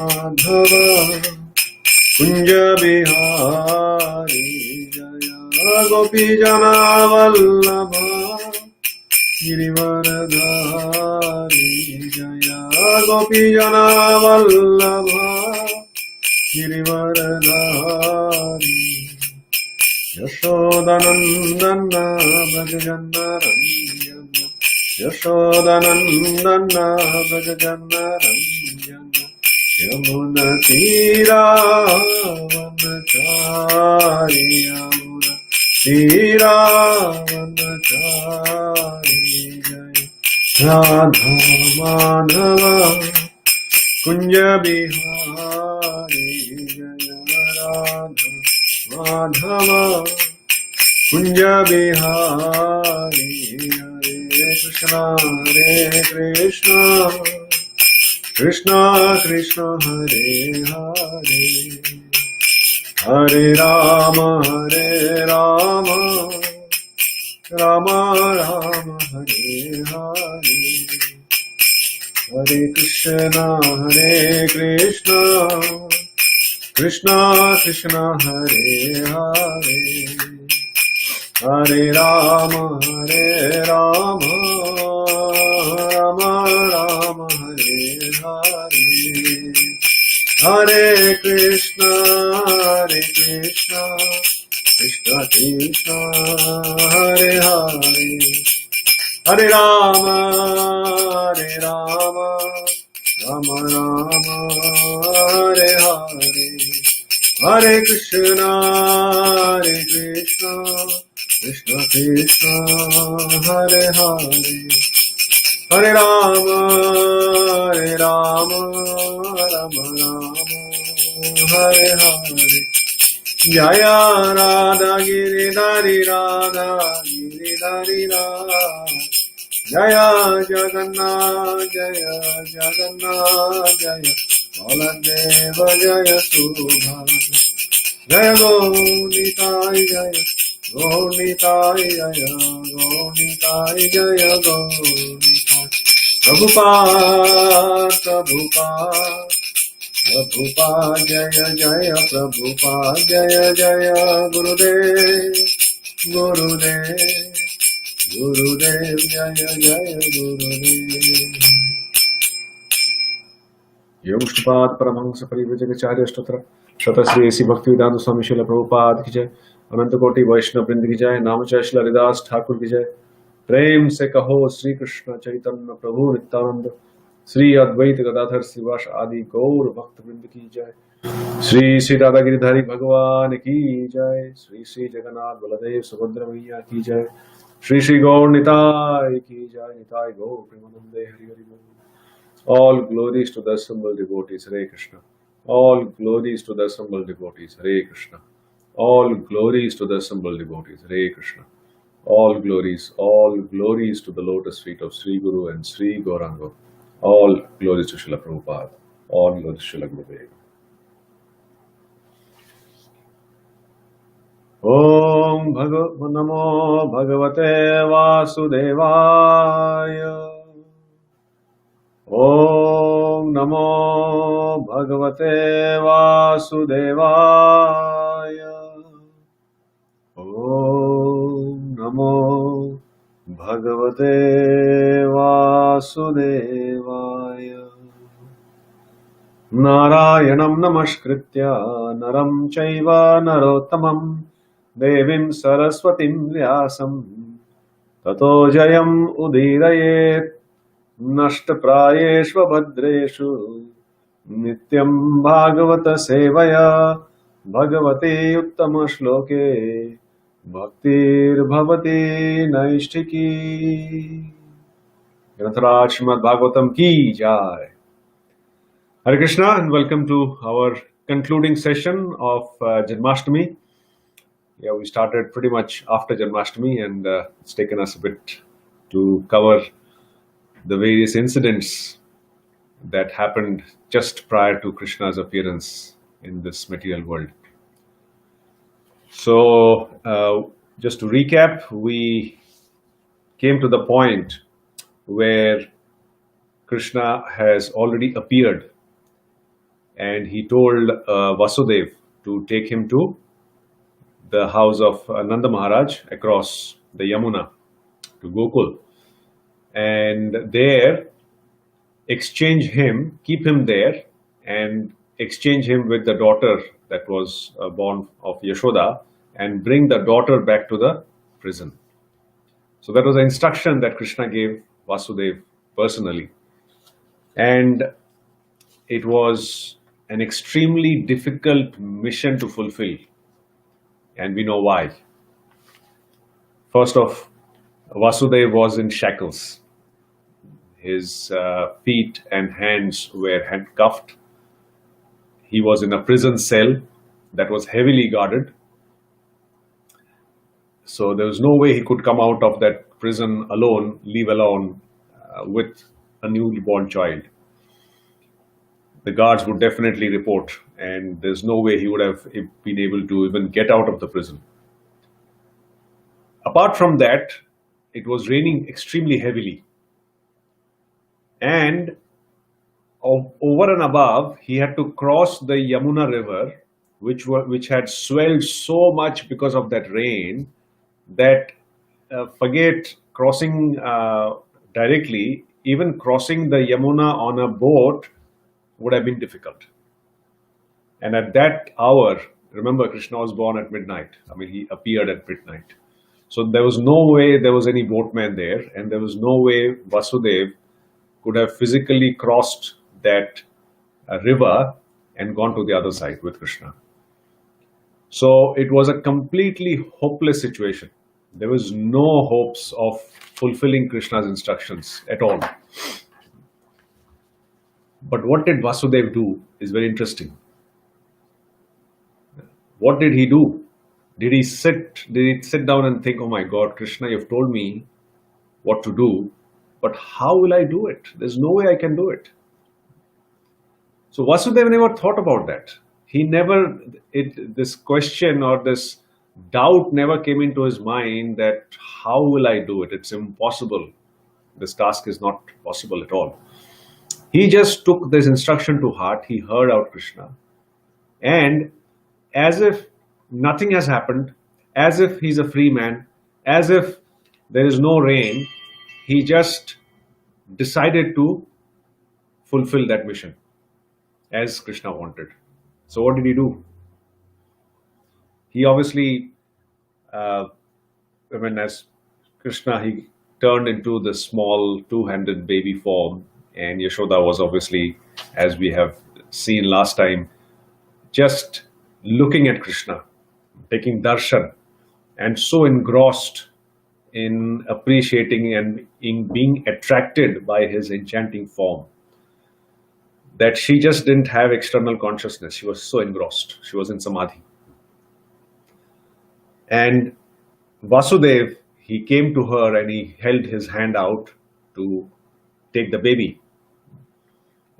माधव कुंज बिहारी जय गोपी जना वल्लभ गिरिवरधारी जय गोपी जना वल्लभ गिरिवरधारी यशोदनंदन भज जनरंजन यशोदनंदन भज जनरंजन यमुना तीरावनचारि यमुना तीरावनचारि जय राधा माधव कुंज बिहारी जय राधा माधव कुंज बिहारी हरे कृष्णा कृष्णा कृष्णा हरे हरे हरे राम राम राम हरे हरे हरे कृष्णा कृष्णा कृष्णा हरे हरे हरे राम राम राम हरे हरे हरे कृष्णा कृष्णा कृष्णा हरे हरे हरे राम राम राम हरे हरे हरे कृष्णा कृष्णा कृष्णा हरे हरे हरे राम राम राम हरे हरे जय राधा गिरिधारी राधा गिरिधारी राधा जय जगन्नाथ जय बलदेव जय सुभद्रा जय गौनिताय जय गौनिताय जय गौनिताय जय गौनिताय प्रभुपाद जय जय प्रभुपाद जय जय गुरुदेव गुरुदेव जय जय गुरुदेव योग श्रीपाद परमहंस परिव्रजकाचार्य स्तोत्र शतश्री ऐसी भक्ति वेदांत स्वामी श्रील प्रभुपाद की जय अनंत कोटि वैष्णव वृंद की जय नामचय श्री हरिदास ठाकुर की जय प्रेम से कहो श्री कृष्ण चैतन्य प्रभु नित्यानंद श्री अद्वैत गदाधर श्रीवास आदि गौर भक्त वृंद की जय श्री श्री राधा गिरिधारी भगवान की जय श्री श्री जगन्नाथ बलदेव सुभद्रा मैया की जय श्री श्री गौर निताय की जय निताय गौर प्रेमानंदे हरि हरि बोल। All glories to the assembled devotees, Hare Krishna. All glories to the assembled devotees, Hare Krishna. All glories to the assembled devotees, Hare Krishna. All glories to the lotus feet of Sri Guru and Sri Gauranga. All glories to Srila Prabhupada. All glories to Srila Gurudev. Om Namo Bhagavate Vasudevaya. Om Namo Bhagavate Vasudevaya. Om Namo Bhagavate Vasudevaya. Narayanam Namaskritya Naram Chaiva Narottamam Devim Saraswatim Vyasam Tato Jayam Udirayet नष्टप्रायेषु भद्रेषु नित्यं भागवत सेवया भगवते उत्तम श्लोके भक्तिर्भवति नैष्ठिकी। ग्रंथराज श्रीमद् भागवतम की जय। Hare Krishna and welcome to our concluding session of Janmastami. Yeah, we started pretty much after Janmastami and it's taken us a bit to cover the various incidents that happened just prior to Krishna's appearance in this material world. So, just to recap, we came to the point where Krishna has already appeared and he told Vasudev to take him to the house of Nanda Maharaj across the Yamuna to Gokul, and there keep him there, and exchange him with the daughter that was born of Yashoda, and bring the daughter back to the prison. So that was an instruction that Krishna gave Vasudev personally. And it was an extremely difficult mission to fulfill. And we know why. First off, Vasudev was in shackles. His feet and hands were handcuffed. He was in a prison cell that was heavily guarded. So there was no way he could come out of that prison alone, leave alone with a newborn child. The guards would definitely report, and there's no way he would have been able to even get out of the prison. Apart from that, it was raining extremely heavily. And over and above, he had to cross the Yamuna river, which had swelled so much because of that rain that forget crossing directly, even crossing the Yamuna on a boat would have been difficult. And at that hour, remember, Krishna was born at midnight. I mean, he appeared at midnight. So there was no way there was any boatman there, and there was no way Vasudev could have physically crossed that river and gone to the other side with Krishna. So it was a completely hopeless situation. There was no hopes of fulfilling Krishna's instructions at all. But what did Vasudev do is very interesting. What did he do? Did he sit down and think, oh my God, Krishna, you've told me what to do, but how will I do it? There's no way I can do it. So Vasudev never thought about that. This question or this doubt never came into his mind that how will I do it? It's impossible. This task is not possible at all. He just took this instruction to heart. He heard out Krishna. And as if nothing has happened, as if he's a free man, as if there is no rain, he just decided to fulfill that mission as Krishna wanted. So what did he do? He obviously, as Krishna, he turned into the small two-handed baby form, and Yashoda was obviously, as we have seen last time, just looking at Krishna, taking darshan, and so engrossed in appreciating and in being attracted by his enchanting form that she just didn't have external consciousness. She was so engrossed. She was in samadhi. And Vasudev, he came to her and he held his hand out to take the baby.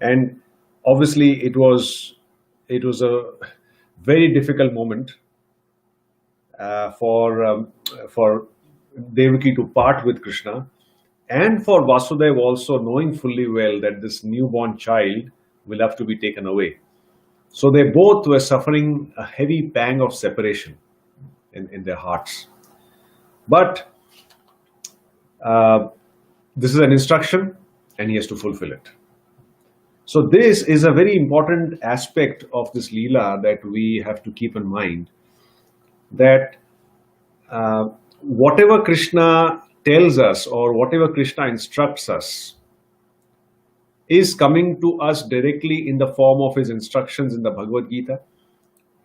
And obviously it was a very difficult moment for Devaki to part with Krishna, and for Vasudev also, knowing fully well that this newborn child will have to be taken away. So they both were suffering a heavy pang of separation in their hearts. But this is an instruction and he has to fulfill it. So this is a very important aspect of this Leela that we have to keep in mind, that whatever Krishna tells us or whatever Krishna instructs us is coming to us directly in the form of his instructions in the Bhagavad Gita,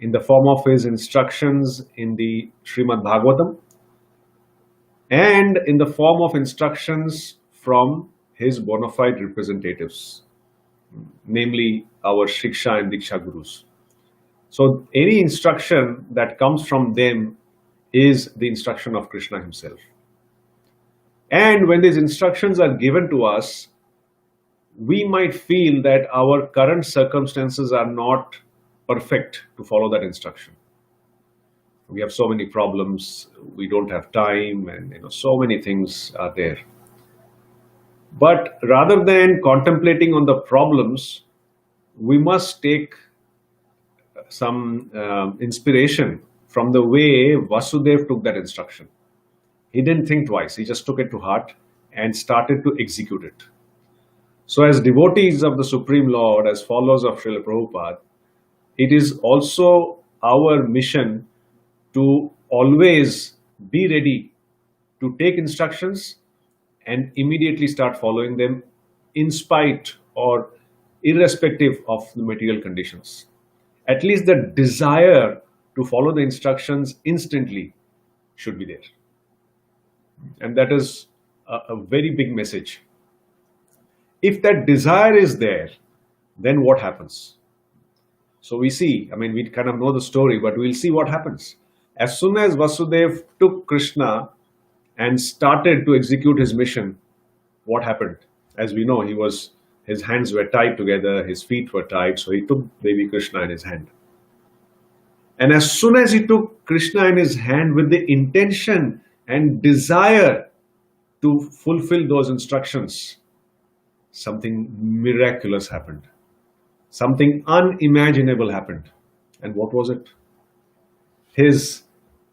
in the form of his instructions in the Srimad Bhagavatam, and in the form of instructions from his bona fide representatives, namely our Shiksha and Diksha Gurus. So any instruction that comes from them is the instruction of Krishna himself. And when these instructions are given to us, we might feel that our current circumstances are not perfect to follow that instruction. We have so many problems, we don't have time, and so many things are there. But rather than contemplating on the problems, we must take some inspiration from the way Vasudev took that instruction. He didn't think twice. He just took it to heart and started to execute it. So, as devotees of the Supreme Lord, as followers of Srila Prabhupada, it is also our mission to always be ready to take instructions and immediately start following them in spite or irrespective of the material conditions. At least the desire to follow the instructions instantly should be there. And that is a very big message. If that desire is there, then what happens? So we see, I mean, we kind of know the story, but we'll see what happens. As soon as Vasudev took Krishna and started to execute his mission, what happened? As we know, his hands were tied together, his feet were tied, so he took baby Krishna in his hand. And as soon as he took Krishna in his hand with the intention and desire to fulfill those instructions, something miraculous happened. Something unimaginable happened. And what was it?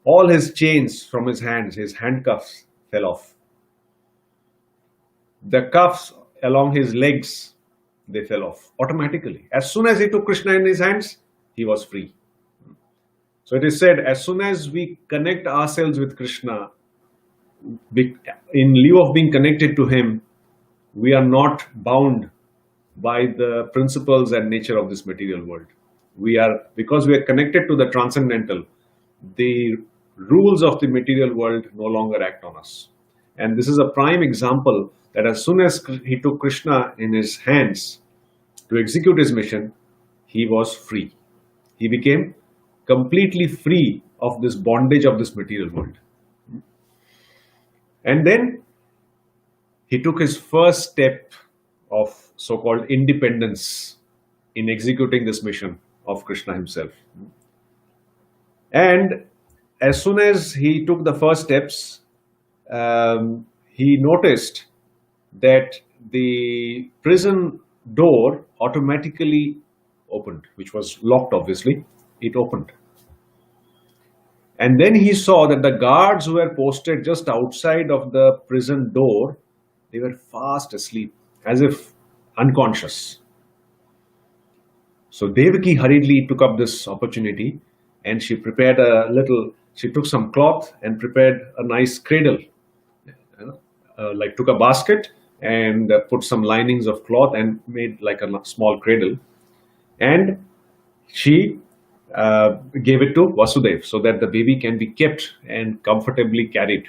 All his chains from his hands, his handcuffs fell off. The cuffs along his legs, they fell off automatically. As soon as he took Krishna in his hands, he was free. So it is said, as soon as we connect ourselves with Krishna, in lieu of being connected to him, we are not bound by the principles and nature of this material world. Because we are connected to the transcendental, the rules of the material world no longer act on us. And this is a prime example that as soon as he took Krishna in his hands to execute his mission, he was free. He became completely free of this bondage of this material world. And then he took his first step of so-called independence in executing this mission of Krishna himself. And as soon as he took the first steps, he noticed that the prison door automatically opened, which was locked obviously. It opened. And then he saw that the guards who were posted just outside of the prison door, they were fast asleep, as if unconscious. So Devaki hurriedly took up this opportunity and she took some cloth and prepared a nice cradle. Took a basket and put some linings of cloth and made like a small cradle. And she gave it to Vasudev so that the baby can be kept and comfortably carried.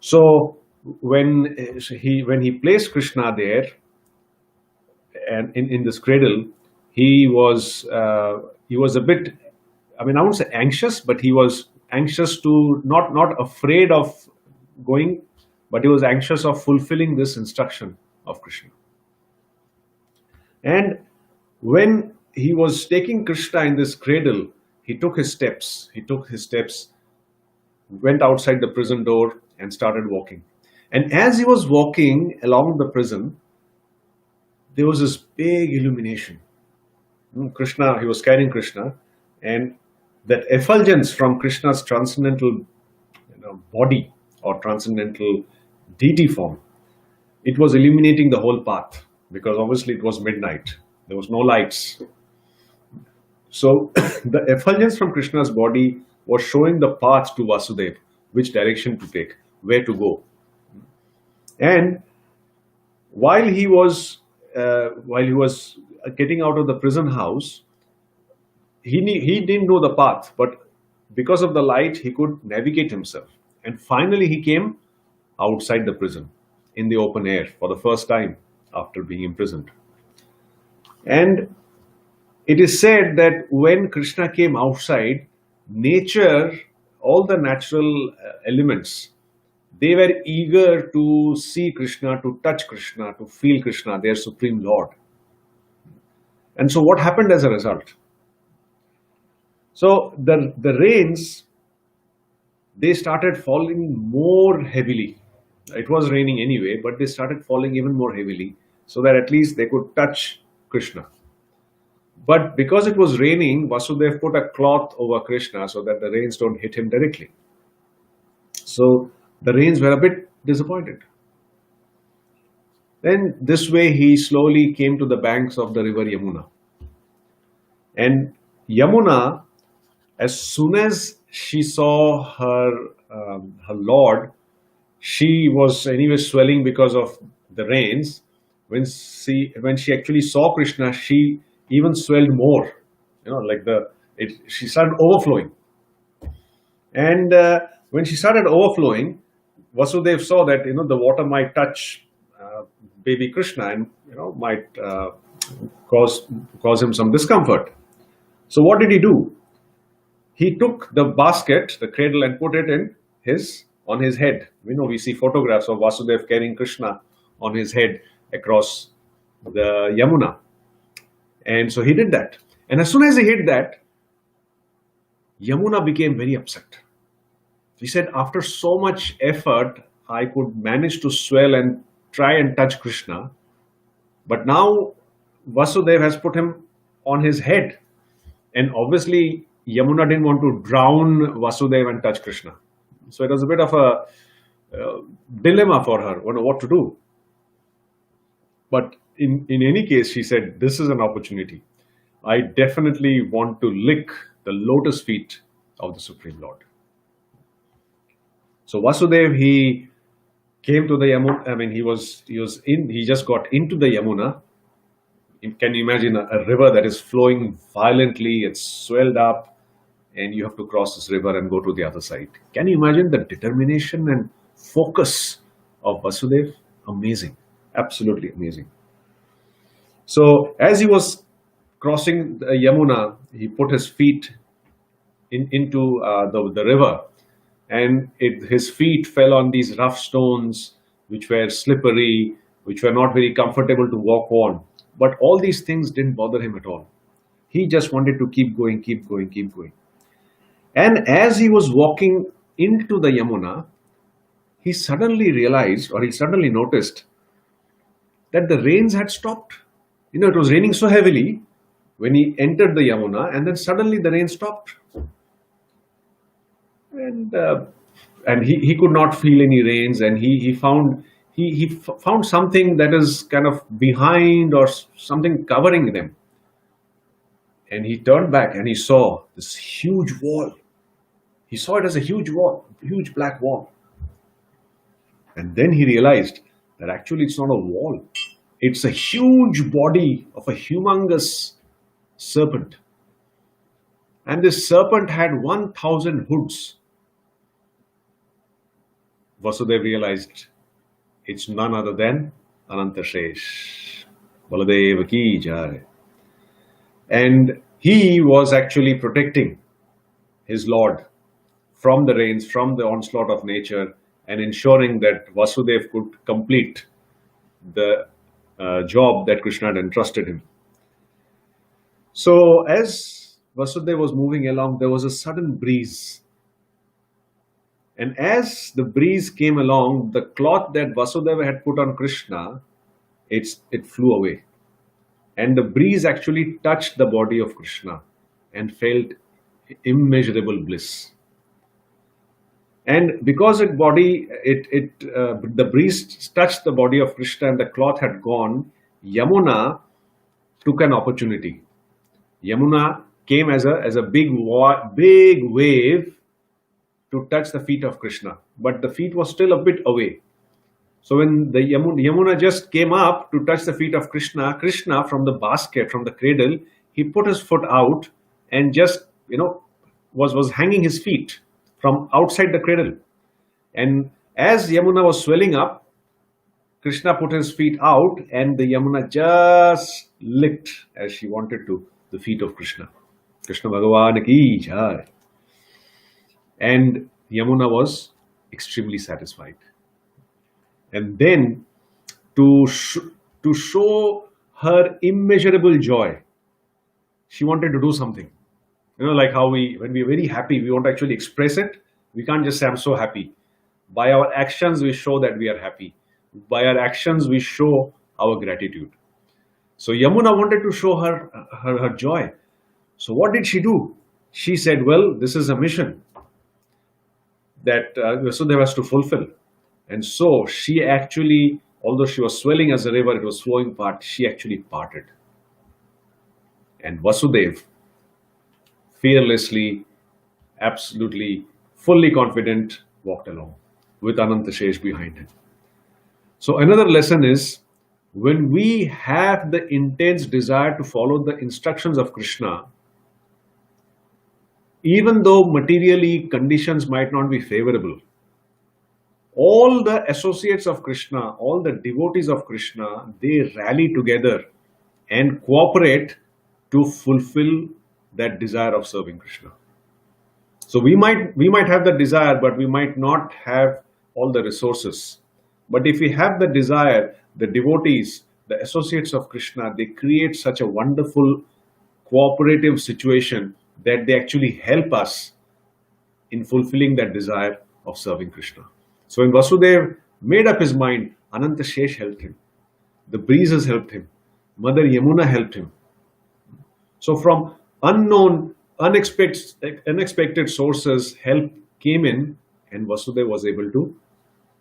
So when he placed Krishna there and in this cradle, he was a bit, I won't say anxious, but he was anxious to not afraid of going, but he was anxious of fulfilling this instruction of Krishna. And when he was taking Krishna in this cradle, he took his steps, went outside the prison door and started walking. And as he was walking along the prison, there was this big illumination. Krishna, he was carrying Krishna, and that effulgence from Krishna's transcendental body or transcendental deity form, it was illuminating the whole path, because obviously it was midnight. There was no lights. So the effulgence from Krishna's body was showing the path to Vasudev, which direction to take, where to go. And while he was getting out of the prison house, he didn't know the path, but because of the light, he could navigate himself. And finally, he came outside the prison in the open air for the first time after being imprisoned. And it is said that when Krishna came outside, nature, all the natural elements, they were eager to see Krishna, to touch Krishna, to feel Krishna, their Supreme Lord. And so what happened as a result? So the rains, they started falling more heavily. It was raining anyway, but they started falling even more heavily so that at least they could touch Krishna. But because it was raining, Vasudev put a cloth over Krishna so that the rains don't hit him directly. So the rains were a bit disappointed. Then this way he slowly came to the banks of the river Yamuna. And Yamuna, as soon as she saw her lord, she was anyway swelling because of the rains. When she actually saw Krishna, she even swelled more. Like she started overflowing. And when she started overflowing, Vasudev saw that the water might touch baby Krishna and might cause him some discomfort. So what did he do? He took the basket, the cradle, and put it on his head. We see photographs of Vasudev carrying Krishna on his head across the Yamuna. And so he did that. And as soon as he did that, Yamuna became very upset. He said, after so much effort, I could manage to swell and try and touch Krishna. But now Vasudev has put him on his head. And obviously, Yamuna didn't want to drown Vasudev and touch Krishna. So it was a bit of a dilemma for her, what to do. But in any case, she said, this is an opportunity. I definitely want to lick the lotus feet of the Supreme Lord. So Vasudev, he came to the Yamuna. He just got into the Yamuna. Can you imagine a river that is flowing violently? It's swelled up, and you have to cross this river and go to the other side. Can you imagine the determination and focus of Vasudev? Amazing, absolutely amazing. So as he was crossing the Yamuna, he put his feet into the river, and his feet fell on these rough stones, which were slippery, which were not very comfortable to walk on. But all these things didn't bother him at all. He just wanted to keep going, keep going, keep going. And as he was walking into the Yamuna, he suddenly realized, or he suddenly noticed, that the rains had stopped. It was raining so heavily when he entered the Yamuna, and then suddenly the rain stopped. And he could not feel any rains, and he found something that is kind of behind or something covering them. And he turned back and he saw this huge wall. He saw it as a huge wall, huge black wall. And then he realized that actually it's not a wall. It's a huge body of a humongous serpent. And this serpent had 1,000 hoods. Vasudev realized it's none other than Anantashesh. Baladeva ki jai. And he was actually protecting his Lord from the rains, from the onslaught of nature, and ensuring that Vasudev could complete the job that Krishna had entrusted him. So as Vasudev was moving along, there was a sudden breeze. And as the breeze came along, the cloth that Vasudeva had put on Krishna, it flew away. And the breeze actually touched the body of Krishna and felt immeasurable bliss. And because the breeze touched the body of Krishna and the cloth had gone, Yamuna took an opportunity. Yamuna came as a big wave to touch the feet of Krishna, but the feet was still a bit away. So when the Yamuna just came up to touch the feet of Krishna, Krishna from the basket, from the cradle, he put his foot out and just was hanging his feet from outside the cradle. And as Yamuna was swelling up, Krishna put his feet out and the Yamuna just licked, as she wanted to, the feet of Krishna. Krishna Bhagavan ki jai. And Yamuna was extremely satisfied. And then to show her immeasurable joy, she wanted to do something. Like how when we are very happy, we want to actually express it. We can't just say, I'm so happy. By our actions, we show that we are happy. By our actions, we show our gratitude. So Yamuna wanted to show her joy. So what did she do? She said, well, this is a mission that Vasudeva has to fulfill. And so she actually, although she was swelling as a river, it was flowing part, she actually parted. And Vasudev, fearlessly, absolutely, fully confident, walked along with Anantashesh behind him. So another lesson is, when we have the intense desire to follow the instructions of Krishna, even though materially conditions might not be favorable, all the associates of Krishna, all the devotees of Krishna, they rally together and cooperate to fulfill that desire of serving Krishna. So we might have the desire, but we might not have all the resources. But if we have the desire, the devotees, the associates of Krishna, they create such a wonderful cooperative situation that they actually help us in fulfilling that desire of serving Krishna. So when Vasudev made up his mind, Anantashesh helped him. The breezes helped him. Mother Yamuna helped him. So from unknown, unexpected sources, help came in, and Vasudev was able to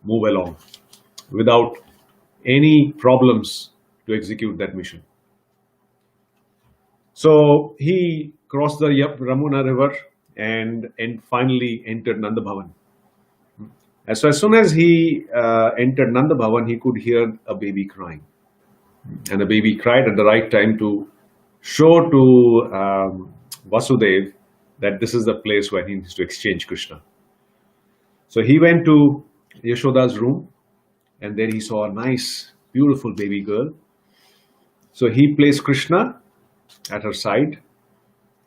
move along without any problems to execute that mission. So he crossed the Ramuna river and finally entered Nanda Bhavan. So as soon as he entered Nanda Bhavan, he could hear a baby crying. And the baby cried at the right time to show to Vasudev that this is the place where he needs to exchange Krishna. So he went to Yashoda's room, and there he saw a nice, beautiful baby girl. So he placed Krishna at her side,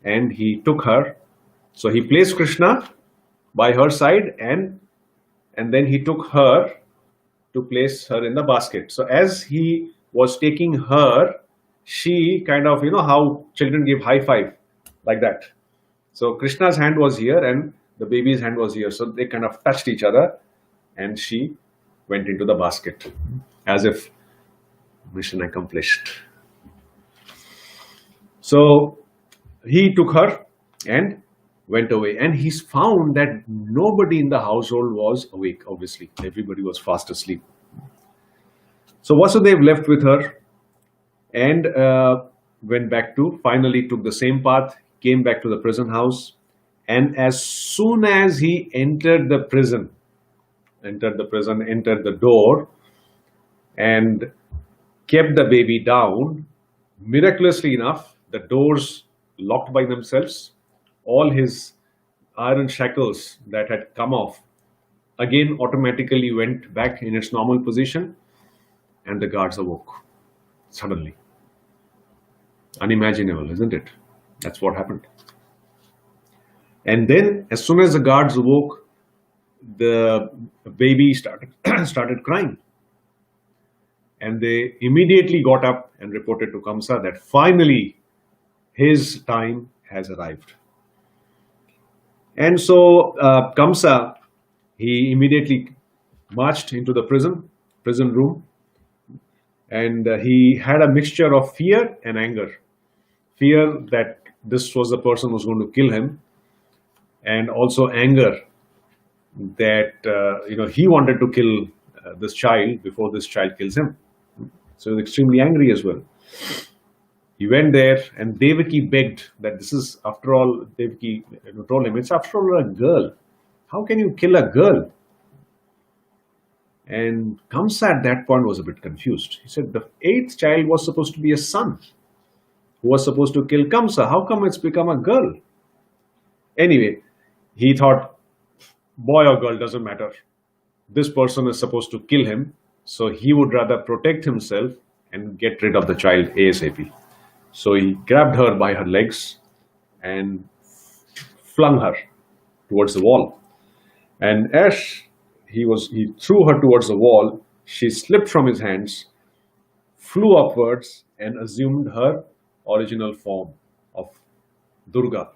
and he took her. So he placed Krishna by her side, and then he took her to place her in the basket. So as he was taking her, she kind of, how children give high five, like that. So Krishna's hand was here and the baby's hand was here. So they kind of touched each other, and she went into the basket as if mission accomplished. So he took her and went away, and he found that nobody in the household was awake. Obviously, everybody was fast asleep. So Vasudev left with her and went back to, finally took the same path, came back to the prison house, and as soon as he entered the door and kept the baby down, miraculously enough, the doors locked by themselves. All his iron shackles that had come off again automatically went back in its normal position, and the guards awoke suddenly. Unimaginable, isn't it? That's what happened. And then as soon as the guards awoke, the baby started crying. And they immediately got up and reported to Kamsa that finally his time has arrived. And so Kamsa, he immediately marched into the prison room, and he had a mixture of fear and anger. Fear that this was the person who was going to kill him, and also anger that he wanted to kill this child before this child kills him. So he was extremely angry as well. He went there, and Devaki begged that this is, after all, Devaki told him, it's after all a girl. How can you kill a girl? And Kamsa at that point was a bit confused. He said the 8th child was supposed to be a son who was supposed to kill Kamsa. How come it's become a girl? Anyway, he thought, boy or girl, doesn't matter. This person is supposed to kill him, so he would rather protect himself and get rid of the child ASAP. So he grabbed her by her legs and flung her towards the wall. And as he threw her towards the wall, she slipped from his hands, flew upwards, and assumed her original form of Durga.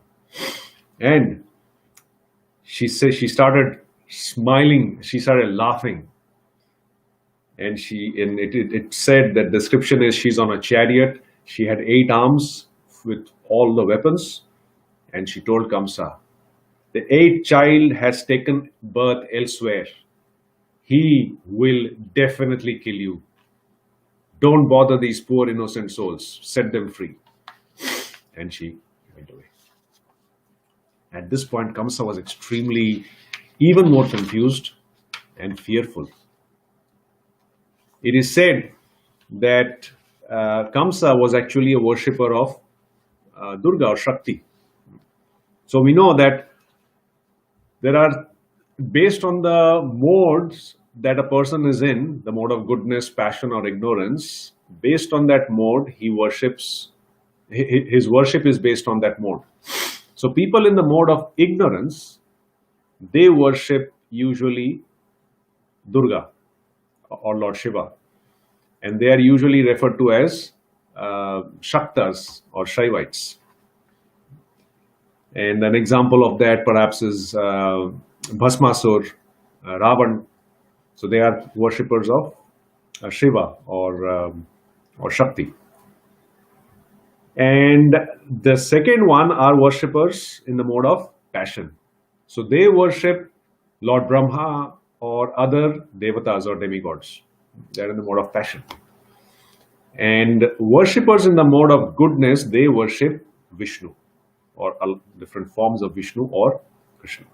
And she started smiling, she started laughing. and it said that description is she's on a chariot. She had 8 arms with all the weapons, and she told Kamsa, the 8th child has taken birth elsewhere. He will definitely kill you. Don't bother these poor innocent souls. Set them free. And she went away. At this point, Kamsa was extremely, even more confused and fearful. It is said that Kamsa was actually a worshipper of Durga or Shakti. So we know that there are, based on the modes that a person is in, the mode of goodness, passion, or ignorance, based on that mode, he worships, his worship is based on that mode. So people in the mode of ignorance, they worship usually Durga or Lord Shiva, and they are usually referred to as Shaktas or Shaivites. And an example of that perhaps is Bhasmasur, Ravan. So they are worshippers of Shiva or Shakti. And the second one are worshippers in the mode of passion. So they worship Lord Brahma or other devatas or demigods. They are in the mode of passion. And worshippers in the mode of goodness, they worship Vishnu or different forms of Vishnu or Krishna.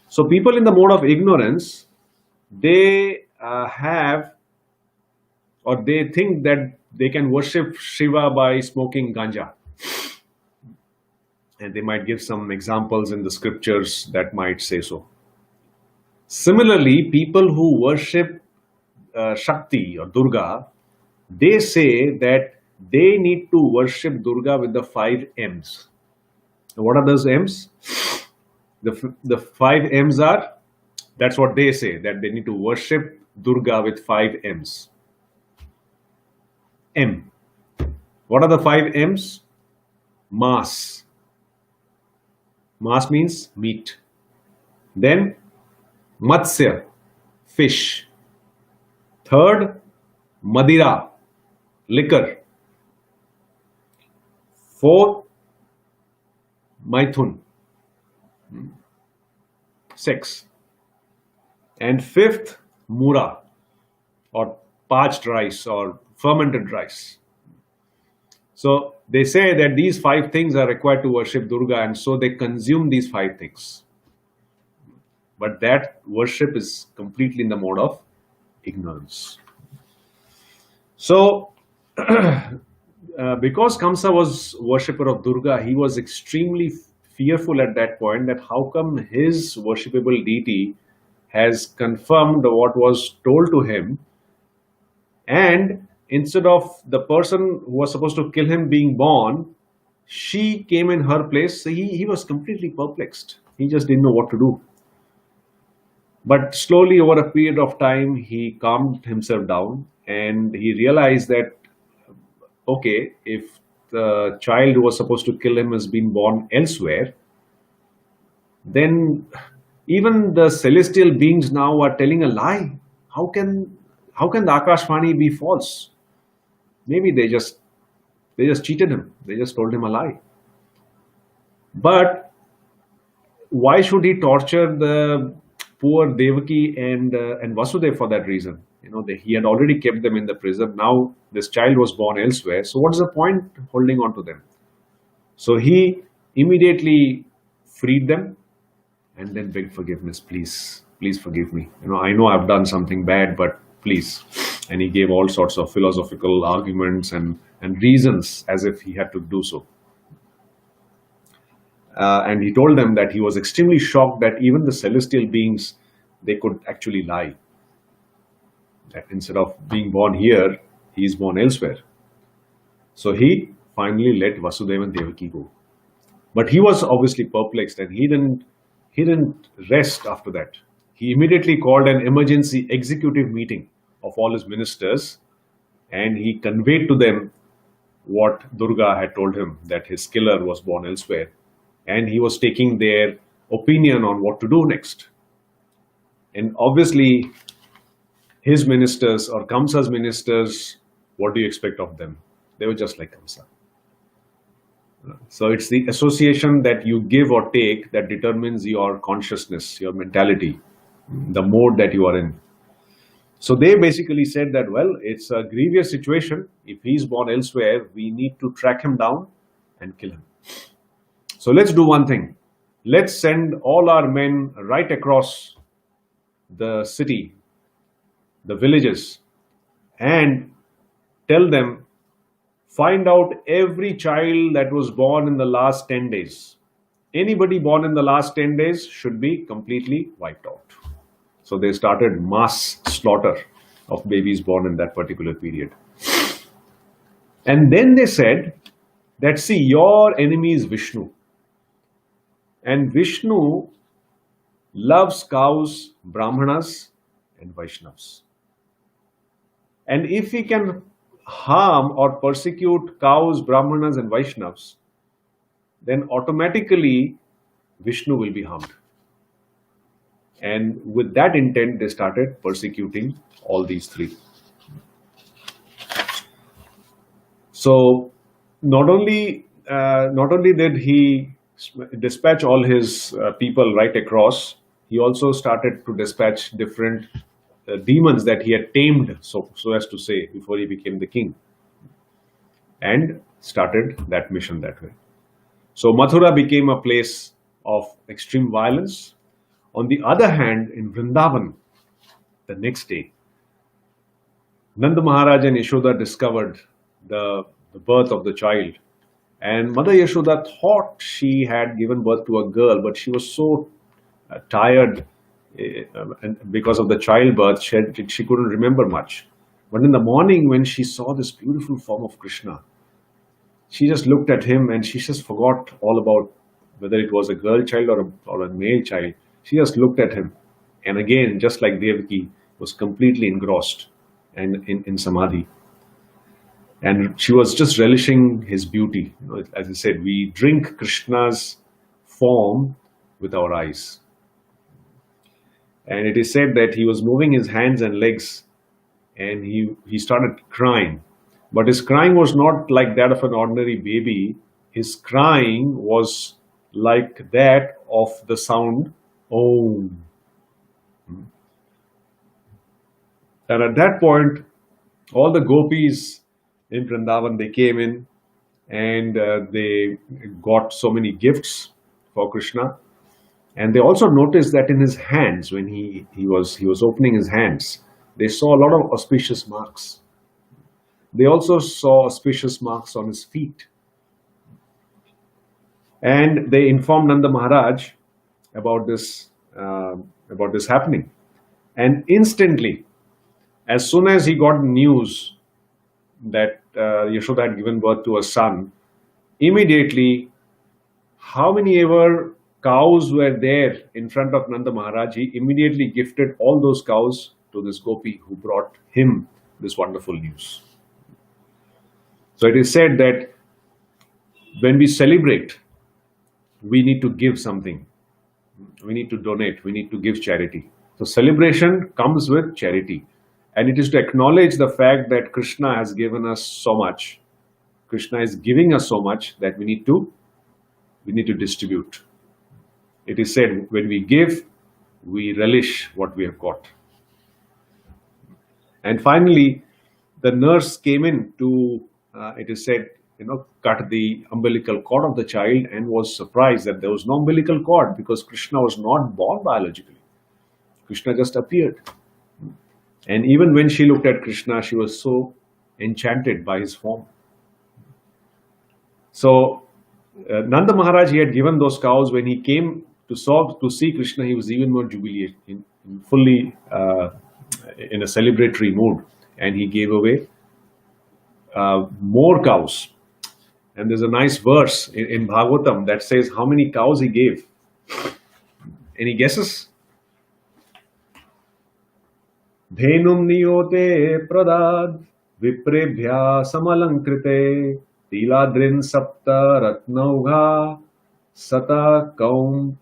So people in the mode of ignorance, they have, or they think that they can worship Shiva by smoking ganja. And they might give some examples in the scriptures that might say so. Similarly, people who worship Shakti or Durga, they say that they need to worship Durga with the 5 M's. What are those M's? The 5 M's are, that's what they say, that they need to worship Durga with 5 M's. M. What are the 5 M's? Mass. Mass means meat. Then Matsya, fish. Third, Madira, liquor. Fourth, Maithun, sex. And fifth, Mura, or parched rice or fermented rice. So they say that these 5 things are required to worship Durga, and so they consume these 5 things. But that worship is completely in the mode of ignorance. So because Kamsa was worshipper of Durga, he was extremely fearful at that point that how come his worshipable deity has confirmed what was told to him, and instead of the person who was supposed to kill him being born, she came in her place. So he was completely perplexed. He just didn't know what to do. But slowly over a period of time, he calmed himself down and he realized that, okay, if the child who was supposed to kill him has been born elsewhere, then even the celestial beings now are telling a lie. How can the Akashvani be false? Maybe they just cheated him. They just told him a lie. But why should he torture the poor Devaki and Vasudev for that reason? You know, he had already kept them in the prison. Now this child was born elsewhere. So what is the point holding on to them? So he immediately freed them and then begged forgiveness. Please forgive me. You know, I know I've done something bad, but please. And he gave all sorts of philosophical arguments and reasons as if he had to do so. And he told them that he was extremely shocked that even the celestial beings, they could actually lie. That instead of being born here, he is born elsewhere. So he finally let Vasudeva and Devaki go. But he was obviously perplexed, and he didn't rest after that. He immediately called an emergency executive meeting of all his ministers, and he conveyed to them what Durga had told him, that his killer was born elsewhere. And he was taking their opinion on what to do next. And obviously, his ministers or Kamsa's ministers, what do you expect of them? They were just like Kamsa. So it's the association that you give or take that determines your consciousness, your mentality, the mode that you are in. So they basically said that, well, it's a grievous situation. If he's born elsewhere, we need to track him down and kill him. So let's do one thing. Let's send all our men right across the city, the villages, and tell them, find out every child that was born in the last 10 days. Anybody born in the last 10 days should be completely wiped out. So they started mass slaughter of babies born in that particular period. And then they said that, see, your enemy is Vishnu. And Vishnu loves cows, Brahmanas, and Vaishnavas. And if he can harm or persecute cows, Brahmanas, and Vaishnavas, then automatically Vishnu will be harmed. And with that intent, they started persecuting all these three. So not only did he dispatch all his people right across, he also started to dispatch different demons that he had tamed, so as to say, before he became the king, and started that mission that way. So Mathura became a place of extreme violence. On the other hand, in Vrindavan, the next day, Nanda Maharaj and Yashoda discovered the birth of the child. And Mother Yashoda thought she had given birth to a girl, but she was so tired because of the childbirth, she couldn't remember much. But in the morning, when she saw this beautiful form of Krishna, she just looked at him and she just forgot all about whether it was a girl child or a male child. She just looked at him, and again, just like Devaki, was completely engrossed and in samadhi. And she was just relishing his beauty. You know, as I said, we drink Krishna's form with our eyes. And it is said that he was moving his hands and legs, and he started crying. But his crying was not like that of an ordinary baby. His crying was like that of the sound Om. And at that point, all the gopis in Vrindavan, they came in and they got so many gifts for Krishna. And they also noticed that in his hands, when he was opening his hands, they saw a lot of auspicious marks. They also saw auspicious marks on his feet. And they informed Nanda Maharaj about this happening. And instantly, as soon as he got news that Yashoda had given birth to a son, immediately, how many ever cows were there in front of Nanda Maharaj, he immediately gifted all those cows to this gopi who brought him this wonderful news. So it is said that when we celebrate, we need to give something. We need to donate. We need to give charity. So celebration comes with charity. And it is to acknowledge the fact that Krishna has given us so much. Krishna is giving us so much that we need to distribute. It is said, when we give, we relish what we have got. And finally, the nurse came in to, it is said, cut the umbilical cord of the child, and was surprised that there was no umbilical cord, because Krishna was not born biologically. Krishna just appeared. And even when she looked at Krishna, she was so enchanted by his form. So Nanda Maharaj, he had given those cows. When he came to see Krishna, he was even more jubilant, fully in a celebratory mood, and he gave away more cows. And there's a nice verse in Bhagavatam that says how many cows he gave. Any guesses? Dhenum niyote pradad viprebhya samalankrite tiladrin sapta ratnaugha sata kaum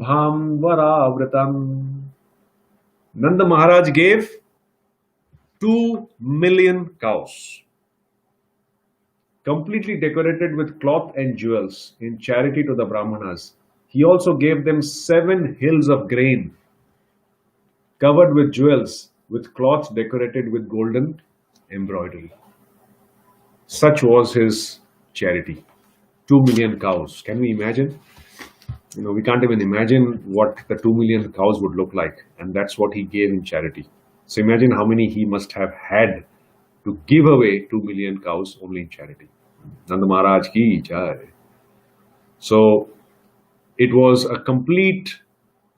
bham varavritam. Nanda Maharaj gave 2 million cows, completely decorated with cloth and jewels, in charity to the Brahmanas. He also gave them 7 hills of grain, covered with jewels, with cloth decorated with golden embroidery. Such was his charity. 2 million cows. Can we imagine? We can't even imagine what the 2 million cows would look like. And that's what he gave in charity. So imagine how many he must have had to give away 2 million cows only in charity. Nanda Maharaj ki jai. So it was a complete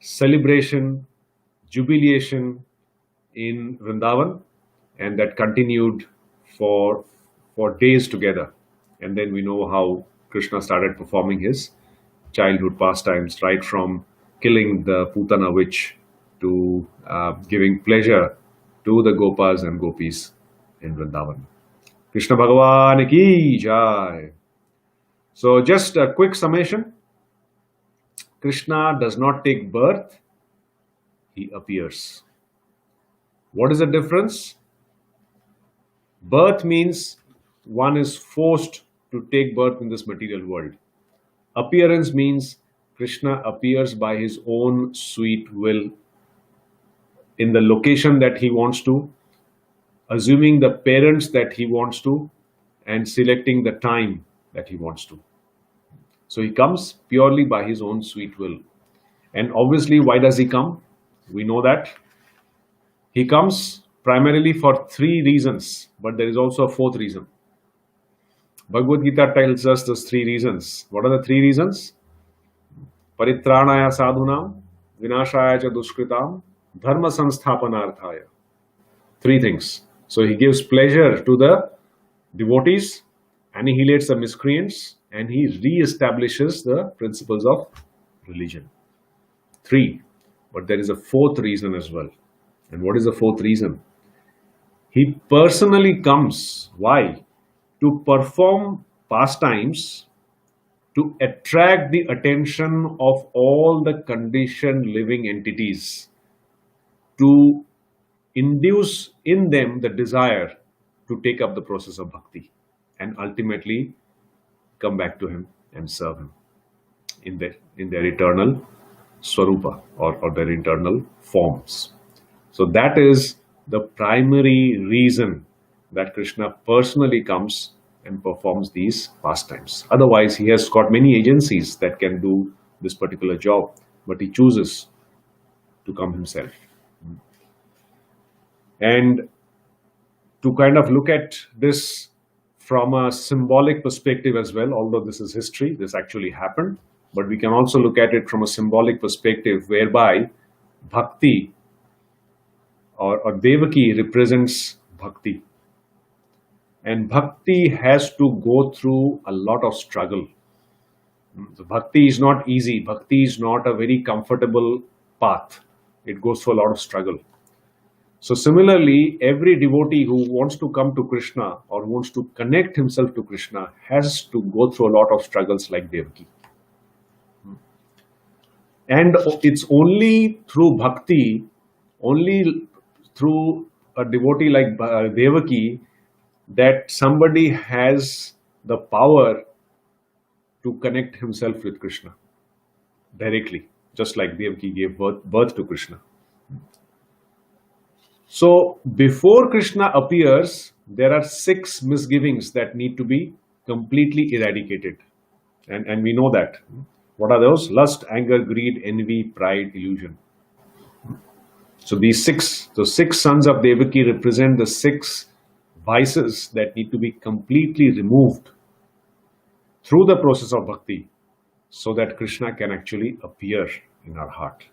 celebration, jubilation in Vrindavan, and that continued for days together. And then we know how Krishna started performing his childhood pastimes, right from killing the Putana witch to giving pleasure to the Gopas and Gopis in Vrindavan. Krishna Bhagavan ki jai. So just a quick summation. Krishna does not take birth, he appears. What is the difference? Birth means one is forced to take birth in this material world. Appearance means Krishna appears by his own sweet will in the location that he wants to, assuming the parents that he wants to, and selecting the time that he wants to. So he comes purely by his own sweet will. And obviously, why does he come? We know that. He comes primarily for 3 reasons, but there is also a 4th reason. Bhagavad Gita tells us those 3 reasons. What are the 3 reasons? Paritranaya sadhunam, vinashaya cha dushkritam, dharma sansthapanarthaya. 3 things. So he gives pleasure to the devotees, annihilates the miscreants, and he re-establishes the principles of religion. 3. But there is a 4th reason as well. And what is the 4th reason? He personally comes. Why? To perform pastimes to attract the attention of all the conditioned living entities, to induce in them the desire to take up the process of bhakti and ultimately come back to him and serve him in their eternal swarupa or their eternal forms. So that is the primary reason that Krishna personally comes and performs these pastimes. Otherwise, he has got many agencies that can do this particular job, but he chooses to come himself. And to kind of look at this from a symbolic perspective as well, although this is history, this actually happened, but we can also look at it from a symbolic perspective whereby bhakti or Devaki represents bhakti. And bhakti has to go through a lot of struggle. So bhakti is not easy. Bhakti is not a very comfortable path. It goes through a lot of struggle. So similarly, every devotee who wants to come to Krishna or wants to connect himself to Krishna has to go through a lot of struggles like Devaki. And it's only through bhakti, only through a devotee like Devaki, that somebody has the power to connect himself with Krishna directly, just like Devaki gave birth to Krishna. So before Krishna appears, there are 6 misgivings that need to be completely eradicated. And we know that. What are those? Lust, anger, greed, envy, pride, illusion. So the 6 sons of Devaki represent the 6 vices that need to be completely removed through the process of bhakti so that Krishna can actually appear in our heart.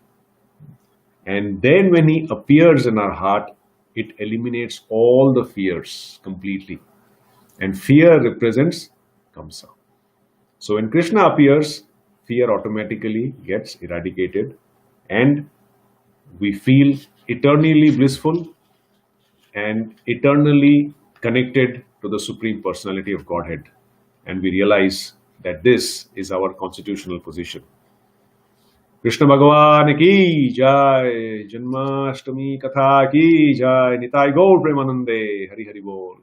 And then when he appears in our heart, it eliminates all the fears completely. And fear represents Kamsa. So when Krishna appears, fear automatically gets eradicated and we feel eternally blissful and eternally connected to the Supreme Personality of Godhead. And we realize that this is our constitutional position. Krishna भगवान की जय, जन्माष्टमी कथा की जय, निताई गौर प्रेमानंदे, हरि हरि बोल.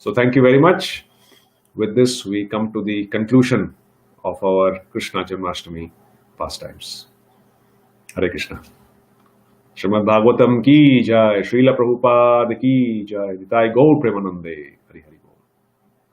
So thank you very much. With this, we come to the conclusion of our Krishna Janmashtami pastimes. Hare Krishna. Shrimad Bhagavatam की जय, श्रील प्रभुपाद की जय, निताई गौर प्रेमानंदे.